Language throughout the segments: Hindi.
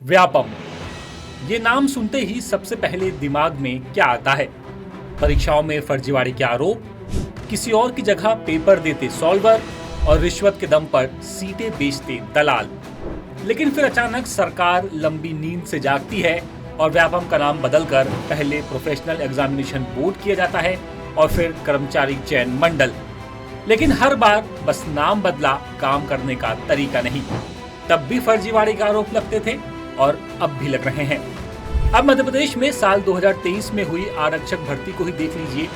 व्यापम, ये नाम सुनते ही सबसे पहले दिमाग में क्या आता है? परीक्षाओं में फर्जीवाड़े के आरोप, किसी और की जगह पेपर देते सॉल्वर और रिश्वत के दम पर सीटें बेचते दलाल। लेकिन फिर अचानक सरकार लंबी नींद से जागती है और व्यापम का नाम बदलकर पहले प्रोफेशनल एग्जामिनेशन बोर्ड किया जाता है और फिर कर्मचारी चयन मंडल। लेकिन हर बार बस नाम बदला, काम करने का तरीका नहीं। तब भी फर्जीवाड़े के आरोप लगते थे और अब भी लग रहे हैं। अब मध्य प्रदेश में साल 2023 में हुई आरक्षक भर्ती को ही देख लीजिए।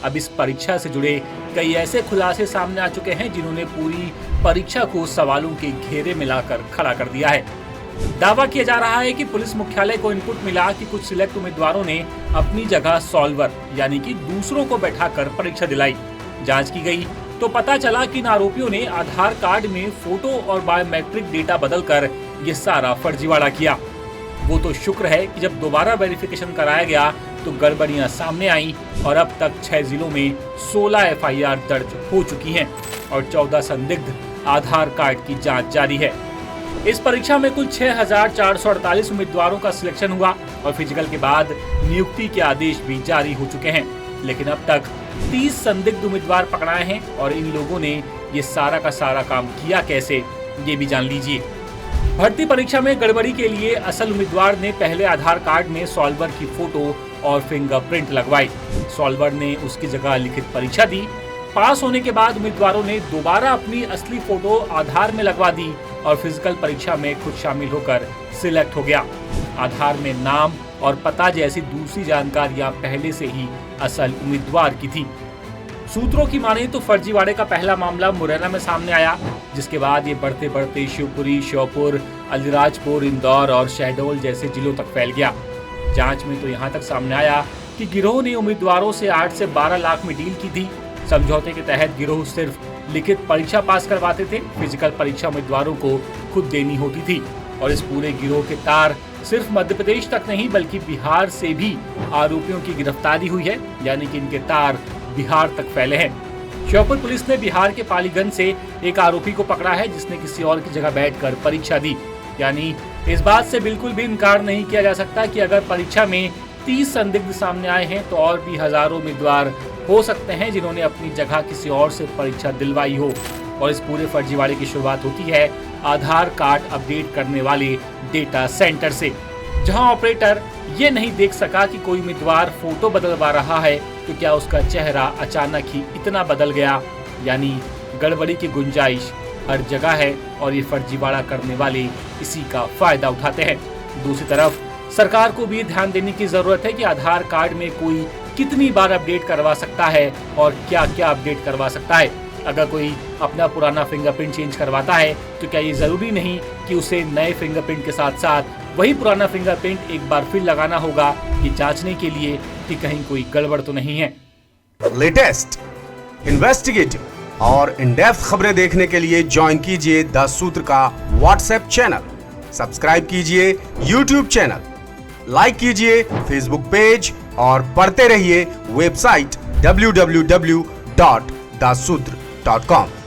अब इस परीक्षा से जुड़े कई ऐसे खुलासे सामने आ चुके हैं जिन्होंने पूरी परीक्षा को सवालों के घेरे में लाकर खड़ा कर दिया है। दावा किया जा रहा है कि पुलिस मुख्यालय को इनपुट मिला कि कुछ सिलेक्ट उम्मीदवारों ने अपनी जगह सॉल्वर यानी कि दूसरों को बैठाकर परीक्षा दिलाई। जांच की गई तो पता चला कि इन आरोपियों ने आधार कार्ड में फोटो और बायोमेट्रिक डेटा बदलकर ये सारा फर्जीवाड़ा किया। वो तो शुक्र है कि जब दोबारा वेरिफिकेशन कराया गया तो गड़बड़ियां सामने आई और अब तक 6 जिलों में 16 एफआईआर दर्ज हो चुकी हैं और 14 संदिग्ध आधार कार्ड की जांच जारी है। इस परीक्षा में कुल 6,448 उम्मीदवारों का सिलेक्शन हुआ और फिजिकल के बाद नियुक्ति के आदेश भी जारी हो चुके हैं। लेकिन अब तक 30 संदिग्ध उम्मीदवार पकड़ाए हैं और इन लोगों ने ये सारा का सारा काम किया कैसे, ये भी जान लीजिए। भर्ती परीक्षा में गड़बड़ी के लिए असल उम्मीदवार ने पहले आधार कार्ड में सॉल्वर की फोटो और फिंगरप्रिंट लगवाई। सॉल्वर ने उसकी जगह लिखित परीक्षा दी। पास होने के बाद उम्मीदवारों ने दोबारा अपनी असली फोटो आधार में लगवा दी और फिजिकल परीक्षा में खुद शामिल होकर सिलेक्ट हो गया। आधार में नाम और पता जैसी दूसरी जानकारियां पहले से ही असल उम्मीदवार की थी। सूत्रों की माने तो फर्जीवाड़े का पहला मामला मुरैना में सामने आया, जिसके बाद ये बढ़ते बढ़ते शिवपुरी, श्योपुर, अलीराजपुर, इंदौर और शहडोल जैसे जिलों तक फैल गया। जांच में तो यहाँ तक सामने आया कि गिरोह ने उम्मीदवारों से 8 से 12 लाख में डील की थी। समझौते के तहत गिरोह सिर्फ लिखित परीक्षा पास करवाते थे, फिजिकल परीक्षा उम्मीदवारों को खुद देनी होती थी। और इस पूरे गिरोह के तार सिर्फ मध्य प्रदेश तक नहीं बल्कि बिहार से भी आरोपियों की गिरफ्तारी हुई है, यानी कि इनके तार बिहार तक फैले हैं। श्योपुर पुलिस ने बिहार के पालीगंज से एक आरोपी को पकड़ा है जिसने किसी और की जगह बैठकर परीक्षा दी। यानी इस बात से बिल्कुल भी इनकार नहीं किया जा सकता कि अगर परीक्षा में 30 संदिग्ध सामने आए हैं तो और भी हजारों उम्मीदवार हो सकते हैं जिन्होंने अपनी जगह किसी और से परीक्षा दिलवाई हो। और इस पूरे फर्जीवाड़े की शुरुआत होती है आधार कार्ड अपडेट करने वाले डेटा सेंटर से, जहां ऑपरेटर ये नहीं देख सका कि कोई उम्मीदवार फोटो बदलवा रहा है तो क्या उसका चेहरा अचानक ही इतना बदल गया। यानी गड़बड़ी की गुंजाइश हर जगह है और ये फर्जीवाड़ा करने वाले इसी का फायदा उठाते हैं। दूसरी तरफ सरकार को भी ध्यान देने की जरूरत है कि आधार कार्ड में कोई कितनी बार अपडेट करवा सकता है और क्या क्या अपडेट करवा सकता है। अगर कोई अपना पुराना फिंगरप्रिंट चेंज करवाता है तो क्या ये जरूरी नहीं कि उसे नए फिंगरप्रिंट के साथ साथ वही पुराना फिंगरप्रिंट एक बार फिर लगाना होगा, ये जांचने के लिए कि कहीं कोई गड़बड़ तो नहीं है। लेटेस्ट, इन्वेस्टिगेटिव और इन डेप्थ खबरें देखने के लिए ज्वाइन कीजिए द सूत्र का व्हाट्सएप चैनल, सब्सक्राइब कीजिए यूट्यूब चैनल, लाइक कीजिए फेसबुक पेज और पढ़ते रहिए वेबसाइट www.dasudr.com।